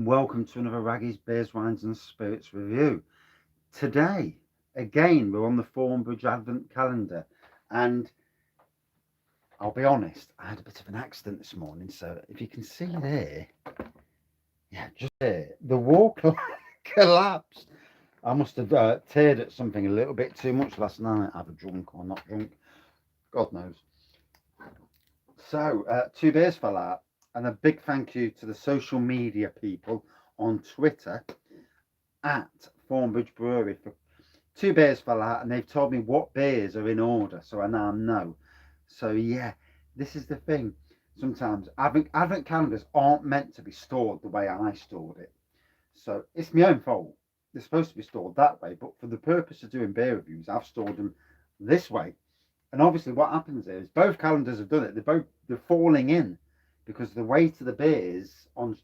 Welcome to another Wraggys Beers, Wines and Spirits review. Today, again, we're on the Thornbridge Advent calendar, and I'll be honest, I had a bit of an accident this morning. So if you can see there, yeah, just there, the wall collapsed. I must have teared at something a little bit too much last night, either drunk or not drunk, God knows. So, two beers fell out, and a big thank you to the social media people on Twitter at Thornbridge Brewery for two beers fell out, and they've told me what beers are in order, so I now know. So yeah, this is the thing. Sometimes advent calendars aren't meant to be stored the way I stored it, so it's my own fault. They're supposed to be stored that way, but for the purpose of doing beer reviews, I've stored them this way. And obviously, what happens is both calendars have done it. They're falling in because the weight of the beers on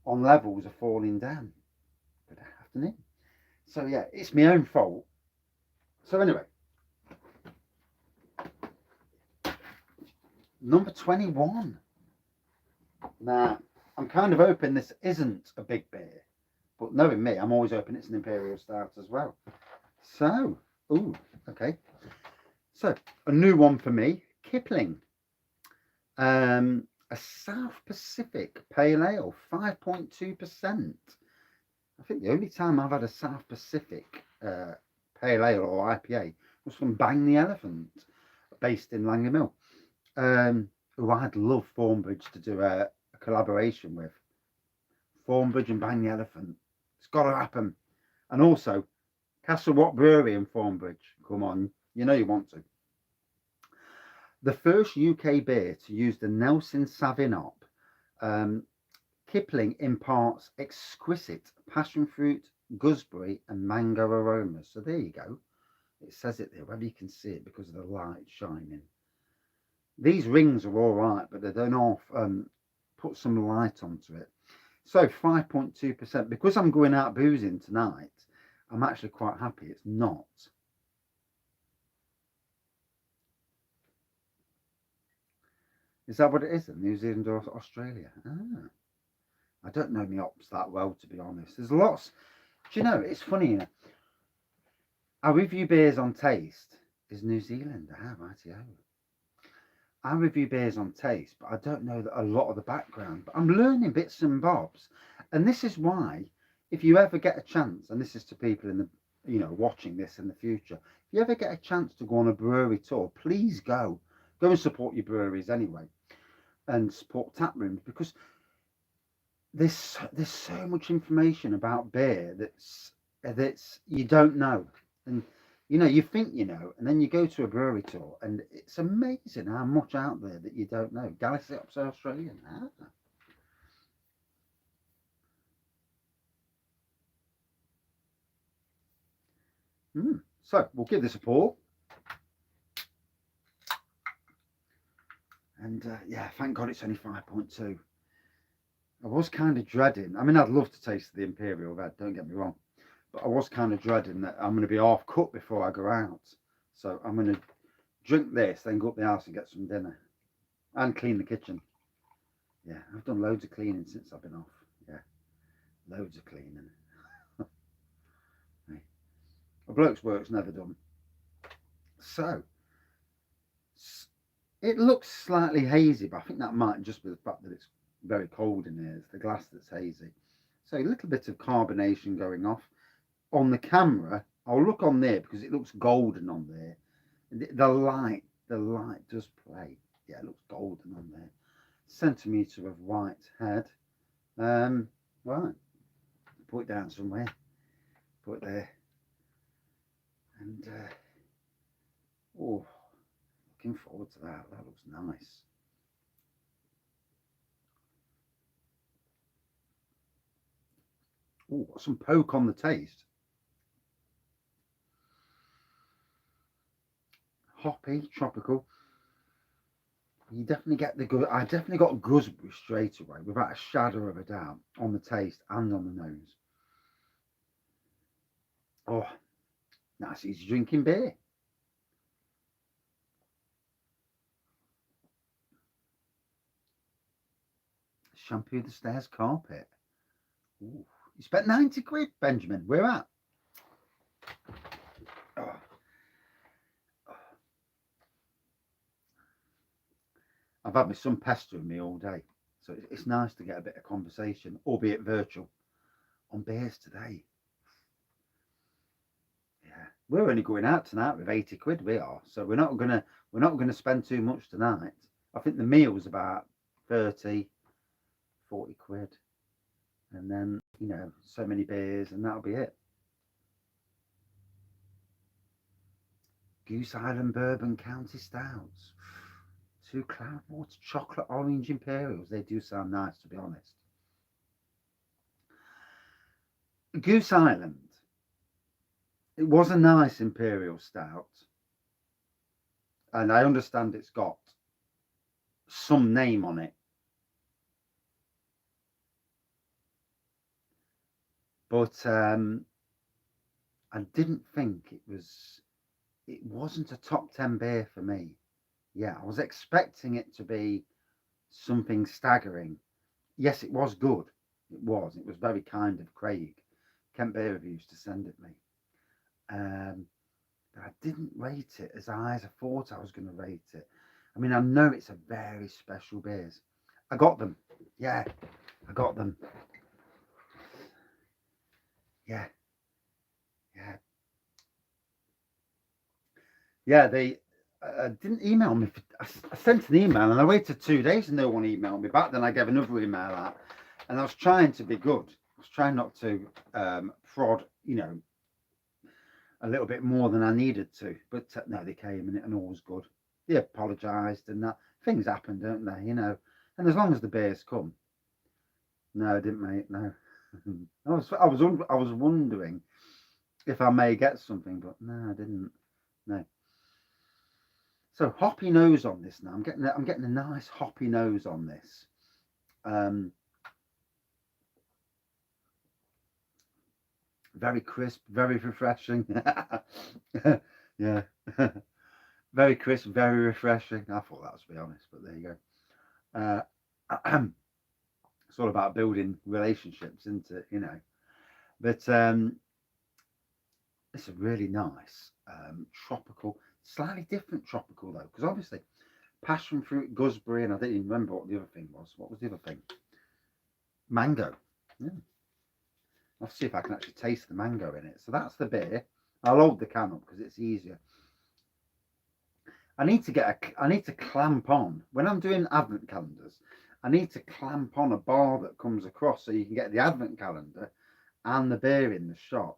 levels are falling down. Good afternoon. So yeah, it's my own fault. So anyway, number 21. Now, I'm kind of hoping this isn't a big beer, but knowing me, I'm always hoping it's an Imperial Stout as well. So, ooh, okay. So, a new one for me, Kipling. A South Pacific Pale Ale, 5.2%. I think the only time I've had a South Pacific Pale Ale or IPA was from Bang the Elephant, based in Langley Mill. Who I'd love Thornbridge to do a collaboration with. Thornbridge and Bang the Elephant. It's got to happen. And also, Castle Rock Brewery in Thornbridge. Come on, you know you want to. The first UK beer to use the Nelson Sauvignon, Kipling imparts exquisite passion fruit, gooseberry, and mango aromas. So there you go. It says it there, whether you can see it because of the light shining. These rings are all right, but they don't put some light onto it. So 5.2%. Because I'm going out boozing tonight, I'm actually quite happy it's not. Is that what it is? New Zealand or Australia? Ah, I don't know my ops that well, to be honest. There's lots. Do you know, it's funny, you know, I review beers on taste is New Zealand. Ah, righty-o. I review beers on taste, but I don't know a lot of the background. But I'm learning bits and bobs. And this is why, if you ever get a chance, and this is to people in the, watching this in the future, if you ever get a chance to go on a brewery tour, please go. Go and support your breweries anyway, and support tap rooms, because there's so much information about beer that's you don't know. And you think you know, and then you go to a brewery tour, and it's amazing how much out there that you don't know. Galaxy Ops Australian. Ah. So we'll give this a pour. And yeah, thank God it's only 5.2. I was kind of dreading. I mean, I'd love to taste the Imperial Red, don't get me wrong. But I was kind of dreading that I'm going to be half cut before I go out. So I'm going to drink this, then go up the house and get some dinner. And clean the kitchen. Yeah, I've done loads of cleaning since I've been off. Yeah, loads of cleaning. Hey, a bloke's work's never done. So, it looks slightly hazy, but I think that might just be the fact that it's very cold in here. It's the glass that's hazy. So a little bit of carbonation going off. On the camera, I'll look on there because it looks golden on there. The light does play. Yeah, it looks golden on there. Centimetre of white head. Right, put it down somewhere. Put it there. And oh, looking forward to that. That looks nice. Oh, got some poke on the taste. Hoppy, tropical. You definitely get the good. I definitely got gooseberry straight away, without a shadow of a doubt, on the taste and on the nose. Oh, nice easy drinking beer. Shampoo the stairs carpet. Ooh. You spent 90 quid, Benjamin. Where at? Oh. I've had my son pestering me all day. So it's nice to get a bit of conversation, albeit virtual, on beers today. Yeah. We're only going out tonight with 80 quid, we are. So we're not gonna spend too much tonight. I think the meal's about 30, 40 quid. And then, so many beers and that'll be it. Goose Island Bourbon County Stouts. 2 Cloudwater Chocolate Orange Imperials. They do sound nice, to be honest. Goose Island. It was a nice Imperial Stout. And I understand it's got some name on it. But I didn't think it wasn't a top 10 beer for me. Yeah, I was expecting it to be something staggering. Yes, it was good. It was very kind of Craig, Kent Beer Reviews, to send it me. But I didn't rate it as high as I thought I was going to rate it. I mean, I know it's a very special beers. I got them. Yeah, I got them. Yeah. Yeah, they didn't email me. I sent an email and I waited 2 days and no one emailed me back. Then I gave another email out and I was trying to be good. I was trying not to prod, a little bit more than I needed to. But no, they came and all was good. They apologised and that. Things happen, don't they? And as long as the beers come. No, I didn't, mate. No. I was wondering if I may get something, but no, I didn't. No. So hoppy nose on this now. I'm getting a nice hoppy nose on this. Very crisp, very refreshing. Yeah. Very crisp, very refreshing. I thought that was, to be honest, but there you go. It's all about building relationships, isn't it? But it's a really nice tropical, slightly different tropical though, because obviously passion fruit, gooseberry, and I didn't even remember what the other thing was. What was the other thing? Mango. Yeah. I'll see if I can actually taste the mango in it. So that's the beer. I'll hold the can up because it's easier. I need to clamp on when I'm doing advent calendars. I need to clamp on a bar that comes across so you can get the advent calendar and the beer in the shot.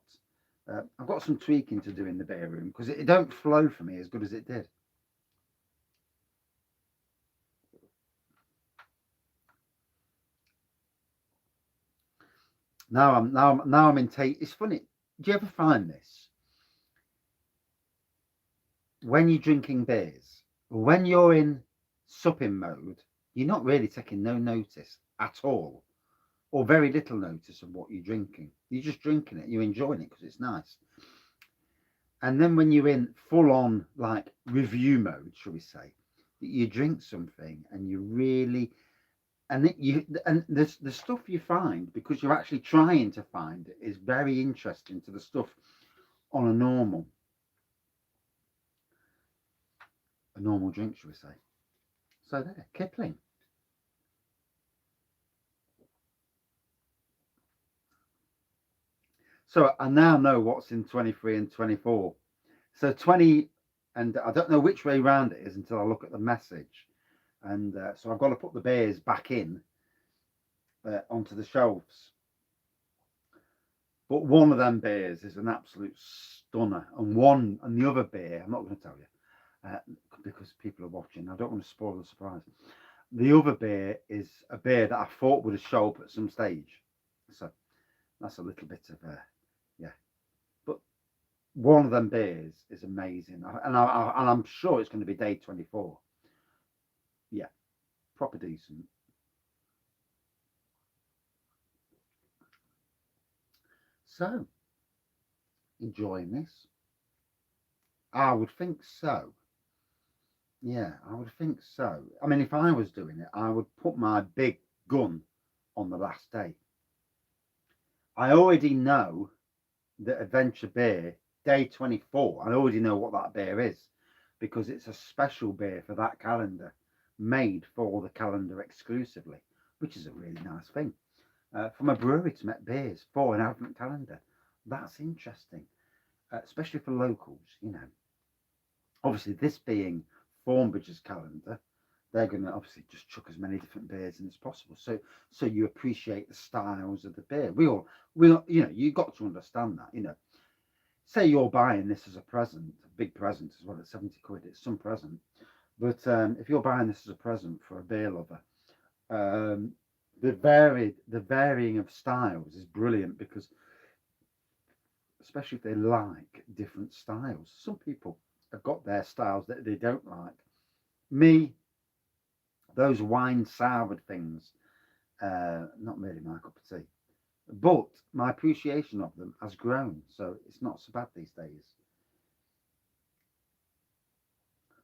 I've got some tweaking to do in the beer room because it don't flow for me as good as it did. Now I'm in taste. It's funny. Do you ever find this when you're drinking beers? When you're in supping mode, you're not really taking no notice at all, or very little notice of what you're drinking. You're just drinking it. You're enjoying it because it's nice. And then when you're in full on like review mode, shall we say, you drink something and you really and the stuff you find because you're actually trying to find it is very interesting to the stuff on a normal drink, shall we say. So there, Kipling. So I now know what's in 23 and 24. So 20, and I don't know which way round it is until I look at the message. And so I've got to put the beers back in onto the shelves. But one of them beers is an absolute stunner, and the other beer, I'm not going to tell you because people are watching. I don't want to spoil the surprise. The other beer is a beer that I thought would have shown up at some stage. So that's a little bit of yeah. But one of them beers is amazing, and I'm sure it's going to be day 24. Yeah, proper decent. So, enjoying this? I would think so. Yeah, I would think so. I mean, if I was doing it, I would put my big gun on the last day. I already know that Adventure Beer, day 24, I already know what that beer is because it's a special beer for that calendar, made for the calendar exclusively, which is a really nice thing. From a brewery to make beers for an advent calendar. That's interesting, especially for locals, you know. Obviously, this being Thornbridge's calendar, they're going to obviously just chuck as many different beers in as possible. So you appreciate the styles of the beer. We all, you know, you got to understand that. You know, say you're buying this as a present, a big present as well at 70 quid. It's some present, but if you're buying this as a present for a beer lover, um, the varying of styles is brilliant because especially if they like different styles. Some people have got their styles that they don't like. Me, those wine soured things, not really my cup of tea. But my appreciation of them has grown, so it's not so bad these days.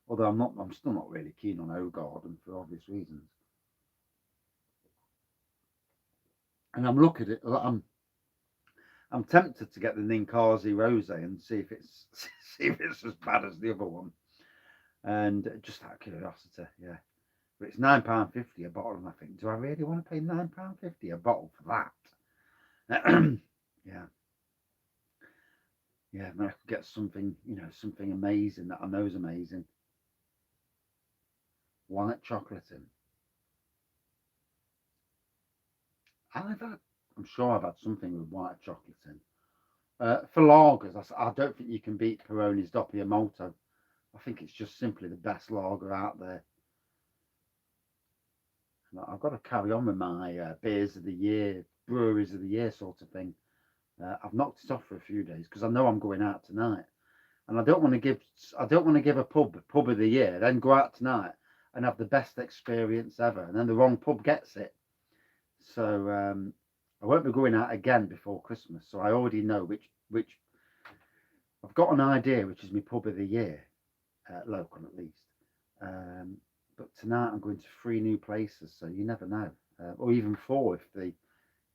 Although I'm still not really keen on O Garden for obvious reasons. And I'm looking at it. I'm tempted to get the Ninkasi Rosé and see if it's see if it's as bad as the other one. And just out of curiosity, yeah. But it's £9.50 a bottle, and I think, do I really want to pay £9.50 a bottle for that? Yeah, yeah. I could get something, you know, something amazing that I know is amazing. White chocolate in. I've had, I'm sure I've had something with white chocolate in. For lagers, I don't think you can beat Peroni's Doppio Molto. I think it's just simply the best lager out there. I've got to carry on with my beers of the year, breweries of the year sort of thing. I've knocked it off for a few days because I know I'm going out tonight, and I don't want to give a pub of the year, then go out tonight and have the best experience ever, and then the wrong pub gets it. So I won't be going out again before Christmas. So I already know which I've got an idea, which is my pub of the year, local at least. Um, but tonight I'm going to three new places, so you never know, or even four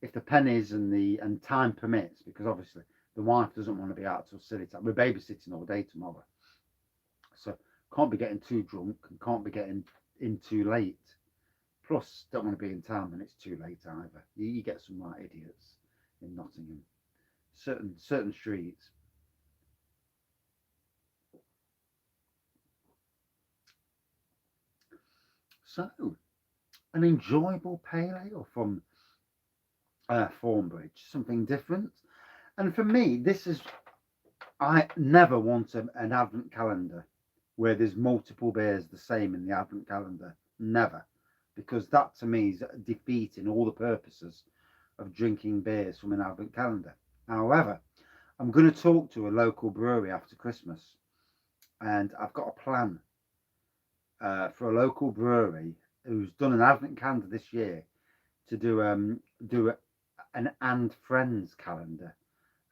if the pennies and time permits, because obviously the wife doesn't want to be out till silly time. We're babysitting all day tomorrow, so can't be getting too drunk and can't be getting in too late. Plus, don't want to be in town when it's too late either. You get some right idiots in Nottingham, certain streets. So, an enjoyable pale ale from Thornbridge, something different. And for me, this is I never want an advent calendar where there's multiple beers the same in the advent calendar. Never. Because that to me is defeating all the purposes of drinking beers from an advent calendar. However, I'm going to talk to a local brewery after Christmas, and I've got a plan for a local brewery who's done an advent calendar this year to do an and friends calendar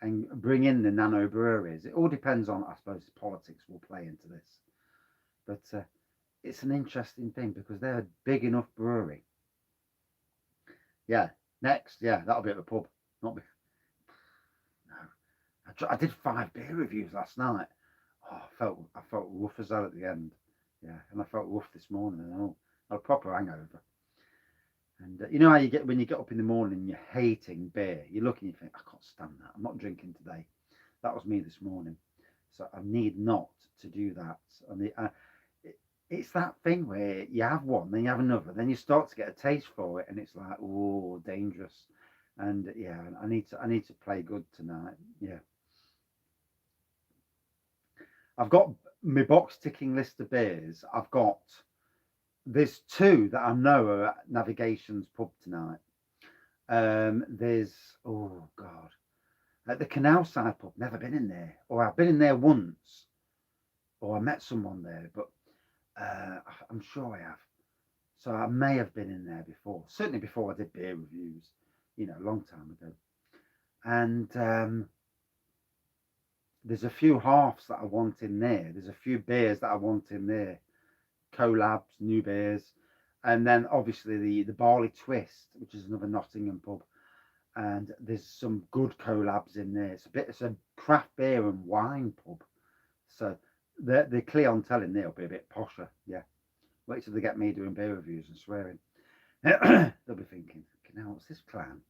and bring in the nano breweries. It all depends on, I suppose, politics will play into this, but it's an interesting thing because they're a big enough brewery. Yeah, next, yeah, that'll be at the pub. Not be, no. I did 5 beer reviews last night. Oh, I felt rough as hell at the end. Yeah, and I felt rough this morning. And I had a proper hangover. And you know how you get when you get up in the morning and you're hating beer. You look and you think, I can't stand that. I'm not drinking today. That was me this morning. So I need not to do that. And it's that thing where you have one, then you have another, then you start to get a taste for it, and it's like, oh, dangerous. And yeah, I need to play good tonight. Yeah, I've got my box ticking list of beers. There's two that I know are at Navigation's pub tonight. There's oh god, at the Canal Side pub. Never been in there, or I've been in there once, or I met someone there, but I'm sure I have. So I may have been in there before. Certainly before I did beer reviews, you know, a long time ago. And there's a few halves that I want in there. There's a few beers that I want in there. Collabs, new beers, and then obviously the Barley Twist, which is another Nottingham pub. and there's some good collabs in there. It's a craft beer and wine pub. So the clientele in there will be a bit posher. Yeah. Wait till they get me doing beer reviews and swearing. They'll be thinking, now what's this clown?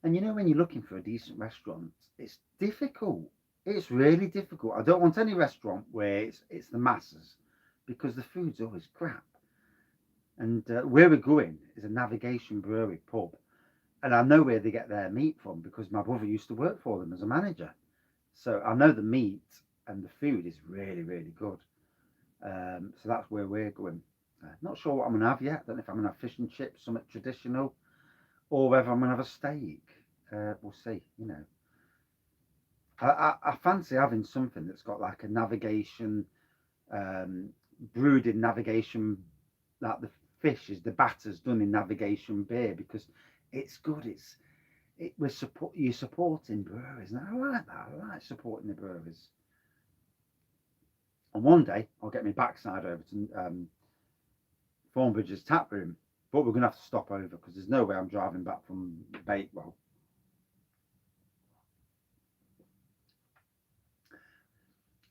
And you know, when you're looking for a decent restaurant, it's difficult. It's really difficult. I don't want any restaurant where it's the masses, because the food's always crap. And where we're going is a Navigation Brewery pub, and I know where they get their meat from because my brother used to work for them as a manager. So I know the meat and the food is really, really good. So that's where we're going. Not sure what I'm gonna have yet. I don't know if I'm gonna have fish and chips, something traditional, or whether I'm gonna have a steak. We'll see. You know, I fancy having something that's got like a navigation, um, brewed in navigation, like the fish is the batter's done in navigation beer, because it's good. You're supporting breweries, and I like that. I like supporting the breweries. And one day I'll get my backside over to Thornbridge's tap room, but we're gonna have to stop over because there's no way I'm driving back from Bakewell.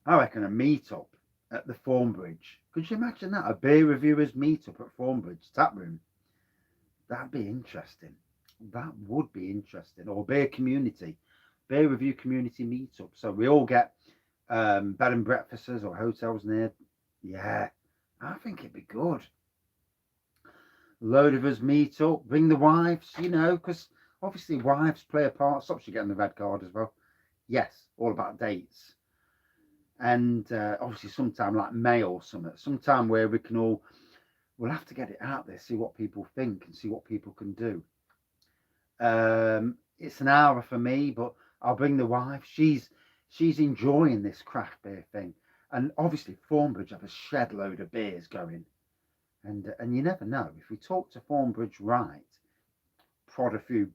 I reckon a meet up at the Thornbridge. Could you imagine that? A beer reviewers meet up at Thornbridge tap room. That'd be interesting. That would be interesting. Or beer review community meetup. So we all get bed and breakfasts or hotels near. Yeah, I think it'd be good. A load of us meet up, bring the wives, you know, because obviously wives play a part. Stops you getting the red card as well. Yes, all about dates. And obviously sometime like May or something, sometime where we'll have to get it out there, see what people think and see what people can do. It's an hour for me, but I'll bring the wife. She's enjoying this craft beer thing, and obviously Thornbridge have a shed load of beers going, and you never know, if we talk to Thornbridge right, prod a few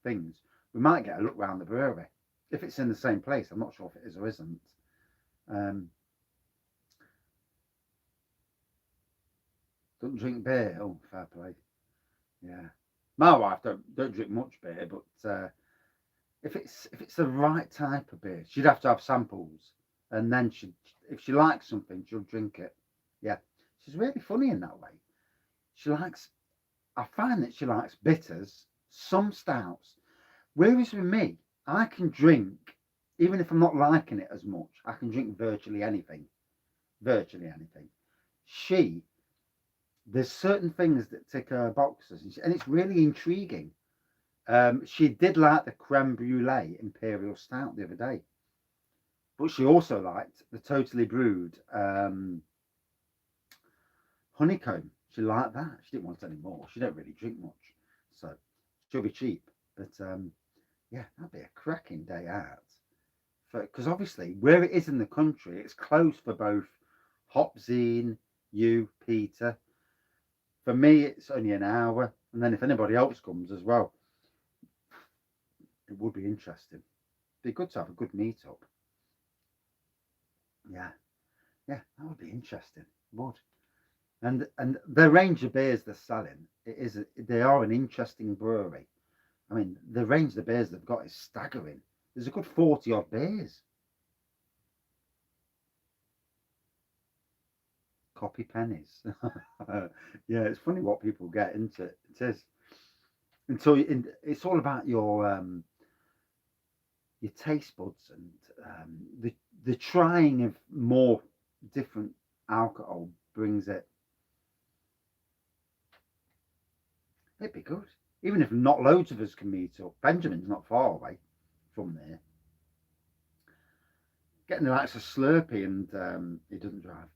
things, we might get a look round the brewery. If it's in the same place, I'm not sure if it is or isn't. Um, don't drink beer. Oh, fair play. Yeah, my wife don't drink much beer, but if it's the right type of beer, she'd have to have samples, and then if she likes something, she'll drink it. Yeah, she's really funny in that way. She likes. I find that she likes bitters, some stouts. Whereas with me, I can drink, even if I'm not liking it as much, I can drink virtually anything. Virtually anything. She There's certain things that tick her boxes, and it's really intriguing. She did like the creme brulee imperial stout the other day, but she also liked the totally brewed honeycomb. She liked that. She didn't want any more. She don't really drink much, so she'll be cheap. But yeah, that'd be a cracking day out. Because obviously, where it is in the country, it's close for both Hopzine, you, Peter. For me, it's only an hour, and then if anybody else comes as well, it would be interesting. Be good to have a good meet up. Yeah, yeah, that would be interesting. It would. And the range of beers they're selling, they are an interesting brewery. I mean, the range of beers they've got is staggering. There's a good 40 odd beers. Copy pennies. Yeah, it's funny what people get into. It is. It's all about your taste buds, and the trying of more different alcohol brings it. It'd be good. Even if not loads of us can meet up. Benjamin's not far away from there. Getting the likes of Slurpee and he doesn't drive.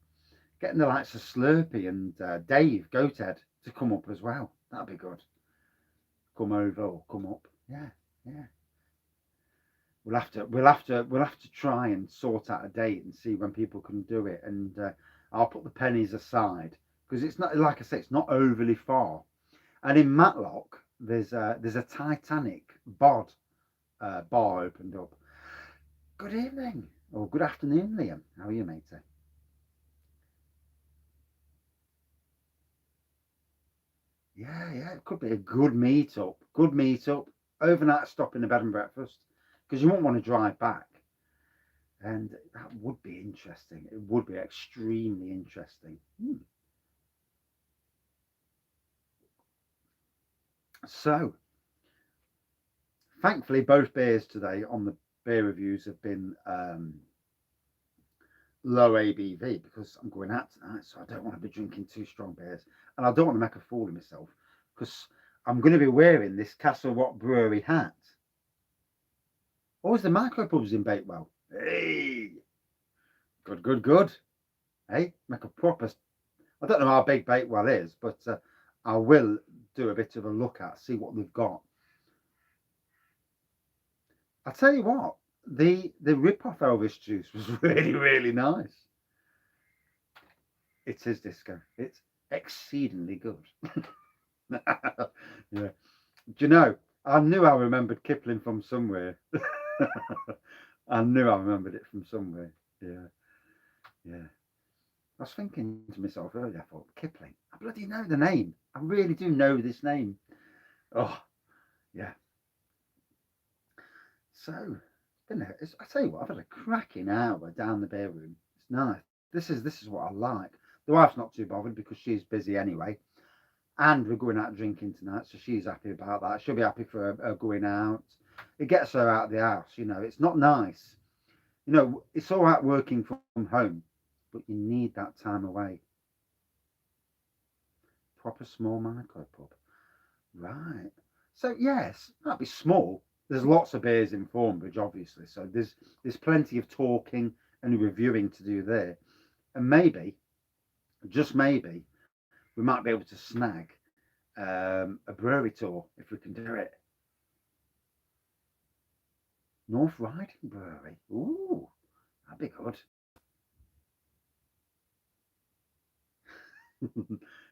Getting the likes of Slurpee and Dave Goathead to come up as well. That'd be good. Come over or come up. Yeah, yeah. We'll have to try and sort out a date and see when people can do it. And I'll put the pennies aside because it's not, like I say, it's not overly far. And in Matlock, there's a Titanic bar opened up. Good evening or good afternoon, Liam. How are you, matey? Yeah, it could be a good meet-up. Good meet-up. Overnight stop in a bed and breakfast. Because you won't want to drive back. And that would be interesting. It would be extremely interesting. So, thankfully, both beers today on the beer reviews have been low ABV because I'm going out tonight, so I don't want to be drinking too strong beers, and I don't want to make a fool of myself because I'm going to be wearing this Castle Rock Brewery hat. Oh, is the micropubs in Bakewell? Hey, good. Hey, make a proper. I don't know how big Bakewell is, but I will do a bit of a look at, see what they've got. I tell you what, the rip off Elvis juice was really nice. It is disco. It's exceedingly good. Yeah. Do you know? I knew I remembered Kipling from somewhere. I knew I remembered it from somewhere. Yeah. I was thinking to myself earlier, I thought, Kipling, I bloody know the name. I really do know this name. Oh, yeah. So, I tell you what, I've had a cracking hour down the beer room. It's nice. This is what I like. The wife's not too bothered because she's busy anyway. And we're going out drinking tonight, so she's happy about that. She'll be happy for her going out. It gets her out of the house, it's not nice. It's all right working from home, but you need that time away. Proper small micro pub. Right. So yes, that'd be small. There's lots of beers in Thornbridge, obviously. So there's plenty of talking and reviewing to do there. And maybe, just maybe, we might be able to snag a brewery tour if we can do it. North Riding Brewery. Ooh, that'd be good.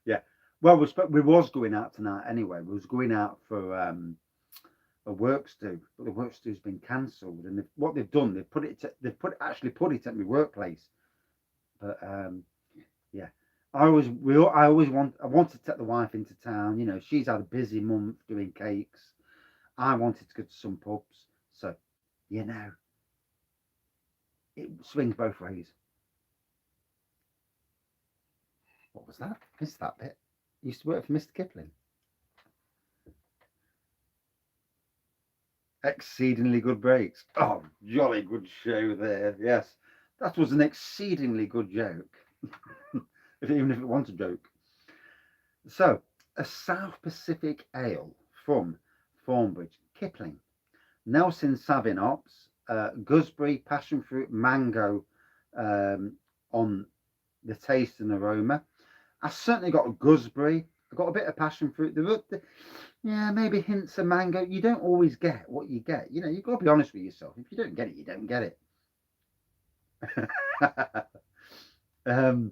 Yeah. Well, we was going out tonight anyway. We was going out for a works do, but the works do's been cancelled. And what they've done, actually put it at my workplace. But yeah, I wanted to take the wife into town. She's had a busy month doing cakes. I wanted to go to some pubs, so you know, it swings both ways. What was that? Missed that bit. I used to work for Mr. Kipling. Exceedingly good breaks. Oh, jolly good show there. Yes, that was an exceedingly good joke. Even if it wasn't a joke. So, a South Pacific ale from Thornbridge, Kipling, Nelson Savin hops, gooseberry, passion fruit, mango on the taste and aroma. I certainly got a gooseberry. I got a bit of passion fruit. Yeah, maybe hints of mango. You don't always get what you get. You've got to be honest with yourself. If you don't get it, you don't get it. um,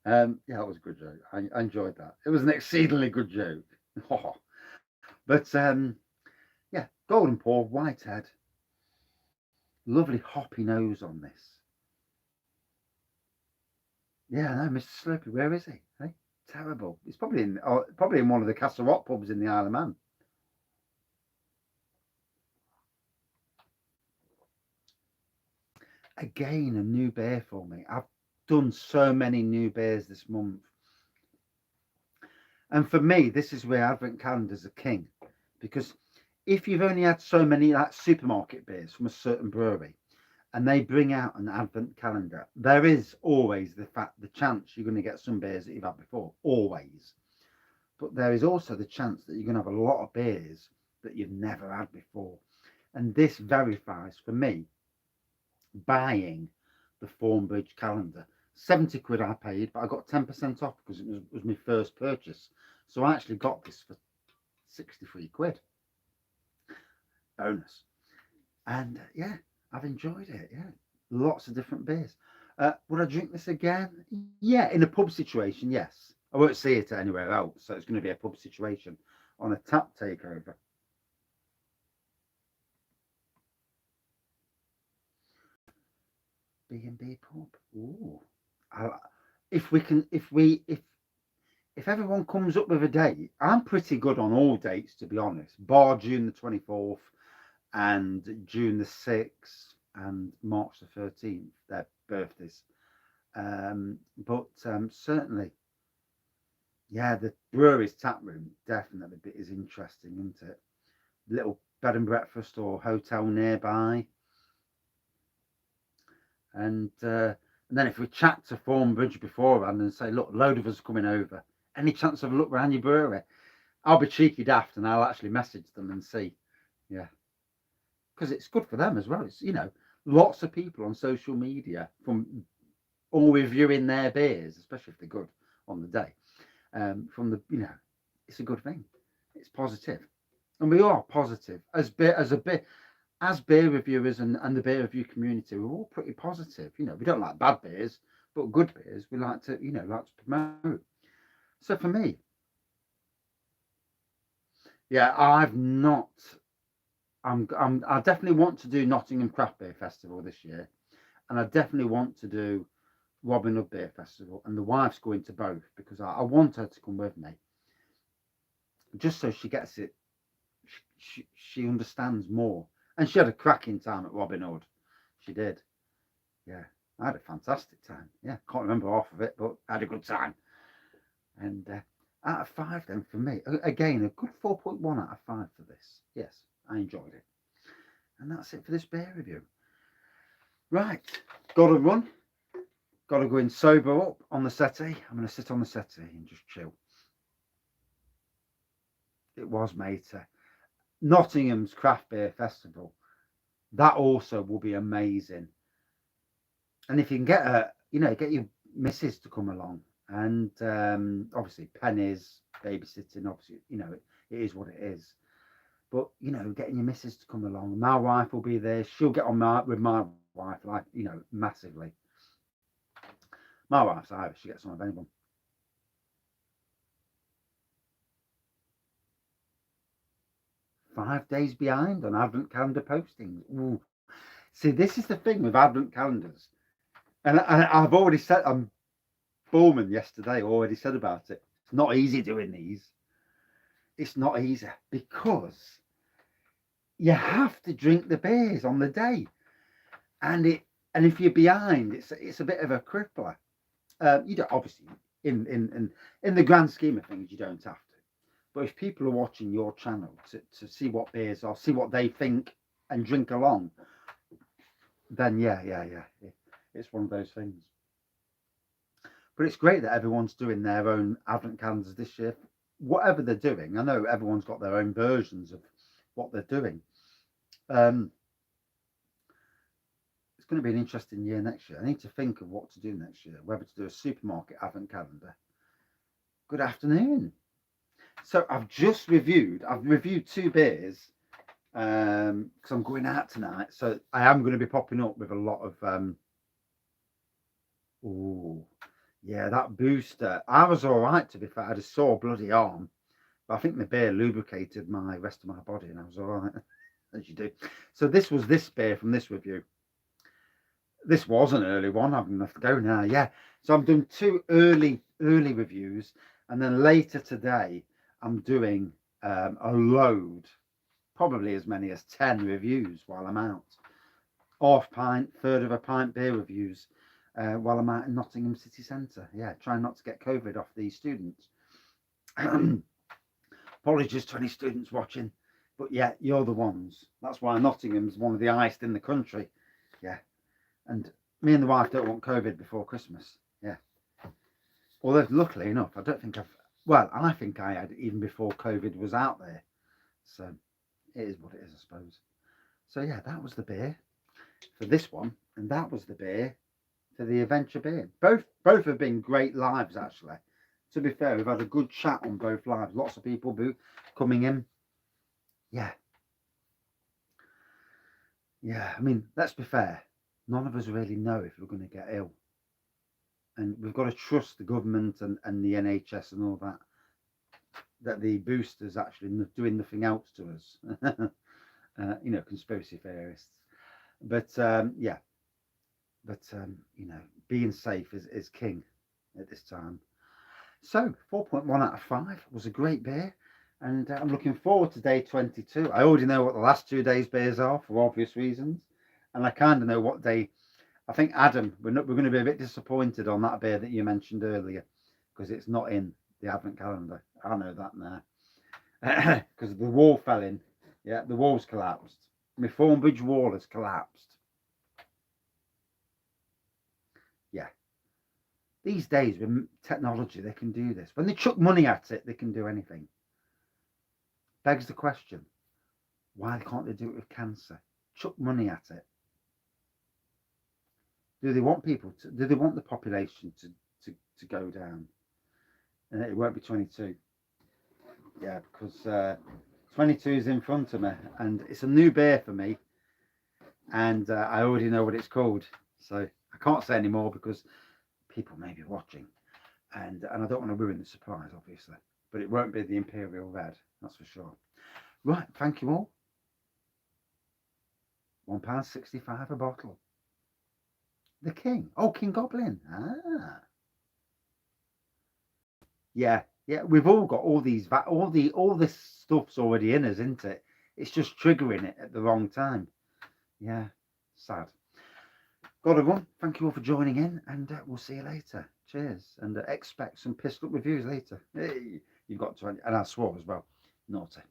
yeah, that was a good joke. I enjoyed that. It was an exceedingly good joke. But yeah, golden pour, whitehead, lovely hoppy nose on this. Yeah, no, Mr. Slurpee, where is he? Hey, terrible. He's probably in one of the Castle Rock pubs in the Isle of Man. Again, a new beer for me. I've done so many new beers this month. And for me, this is where Advent calendars are king. Because if you've only had so many like supermarket beers from a certain brewery and they bring out an Advent calendar, there is always the chance you're going to get some beers that you've had before. Always. But there is also the chance that you're going to have a lot of beers that you've never had before. And this verifies for me buying the Thornbridge calendar. 70 quid I paid, but I got 10% off because it was my first purchase. So I actually got this for 63 quid. Bonus. And yeah, I've enjoyed it. Yeah, lots of different beers. Would I drink this again? Yeah, in a pub situation, yes. I won't see it anywhere else, so it's going to be a pub situation on a tap takeover. B&B pub. Ooh. I, if we can, if if everyone comes up with a date, I'm pretty good on all dates, to be honest, bar June the 24th and June the 6th and March the 13th, their birthdays. But certainly, yeah, the brewery's tap room definitely is interesting, isn't it? Little bed and breakfast or hotel nearby. And then if we chat to Thornbridge beforehand and say, look, a load of us are coming over, any chance of a look around your brewery? I'll be cheeky daft and I'll actually message them and see. Yeah. Because it's good for them as well. It's, lots of people on social media from all reviewing their beers, especially if they're good on the day. From the, it's a good thing. It's positive. And we are positive as beer reviewers and the beer review community. We're all pretty positive. We don't like bad beers, but good beers we like to, promote. So for me, yeah, I definitely want to do Nottingham Craft Beer Festival this year, and I definitely want to do Robin Hood Beer Festival, and the wife's going to both because I want her to come with me, just so she gets it. She understands more, and she had a cracking time at Robin Hood. She did. Yeah, I had a fantastic time. Yeah, can't remember half of it, but I had a good time. And out of 5, then for me, again, a good 4.1 out of 5 for this. Yes, I enjoyed it. And that's it for this beer review. Right, got to run. Got to go and sober up on the settee. I'm going to sit on the settee and just chill. It was, mate. Nottingham's Craft Beer Festival. That also will be amazing. And if you can get your missus to come along, and obviously pennies, babysitting, obviously, it is what it is. But getting your missus to come along, my wife will be there. She'll get on with my wife, like, massively. My wife's Irish. She gets on with anyone. 5 days behind on Advent calendar postings. Ooh. See, this is the thing with Advent calendars, and I've already said, Bowman yesterday already said about it. It's not easy doing these. It's not easy because you have to drink the beers on the day, and if you're behind, it's a bit of a crippler. You don't, obviously, in the grand scheme of things, you don't have to. But if people are watching your channel to see what beers are, see what they think, and drink along, then yeah, it's one of those things. But it's great that everyone's doing their own Advent calendars this year. Whatever they're doing, I know everyone's got their own versions of what they're doing. It's going to be an interesting year next year. I need to think of what to do next year, whether to do a supermarket Advent calendar. Good afternoon. So I've reviewed 2 beers because I'm going out tonight. So I am going to be popping up with a lot of yeah, that booster. I was all right, to be fair. I had a sore bloody arm, but I think the beer lubricated my rest of my body, and I was all right, as you do. So this was this beer from this review. This was an early one. I'm going to have to go now. Yeah. So I'm doing 2 early reviews, and then later today I'm doing a load, probably as many as 10 reviews while I'm out. Half pint, third of a pint beer reviews while I'm out in Nottingham city centre. Yeah, trying not to get COVID off these students. Apologies to any students watching, but yeah, you're the ones. That's why Nottingham's one of the highest in the country. Yeah, and me and the wife don't want COVID before Christmas. Yeah. Although luckily enough, I don't think I think I had even before COVID was out there. So it is what it is, I suppose. So yeah, that was the beer for this one, and that was the beer for the adventure beer. Both have been great lives, actually. To be fair, we've had a good chat on both lives. Lots of people coming in. Yeah. Yeah, I mean, let's be fair. None of us really know if we're going to get ill. And we've got to trust the government and the NHS and all that the boosters actually doing nothing else to us. Conspiracy theorists. But yeah. But being safe is king at this time. So 4.1 out of 5 was a great beer, and I'm looking forward to day 22. I already know what the last 2 days beers are for obvious reasons, and I kind of know what day. I think Adam, we're going to be a bit disappointed on that beer that you mentioned earlier because it's not in the Advent calendar. I know that now because the wall fell in. Yeah, the wall's collapsed. My Thornbridge wall has collapsed. Yeah. These days with technology, they can do this. When they chuck money at it, they can do anything. Begs the question, why can't they do it with cancer? Chuck money at it. Do they want people to? Do they want the population to go down? And it won't be 22. Yeah, because 22 is in front of me, and it's a new beer for me, and I already know what it's called. So I can't say any more because people may be watching, and I don't want to ruin the surprise, obviously. But it won't be the Imperial Red, that's for sure. Right, thank you all. £1.65 a bottle. The King. Oh, King Goblin. Ah. Yeah, yeah. We've all got all these all this stuff's already in us, isn't it? It's just triggering it at the wrong time. Yeah, sad. Gotta run. Thank you all for joining in, and we'll see you later. Cheers, and expect some pissed up reviews later. Hey, you've got 20, and I swore as well. Naughty.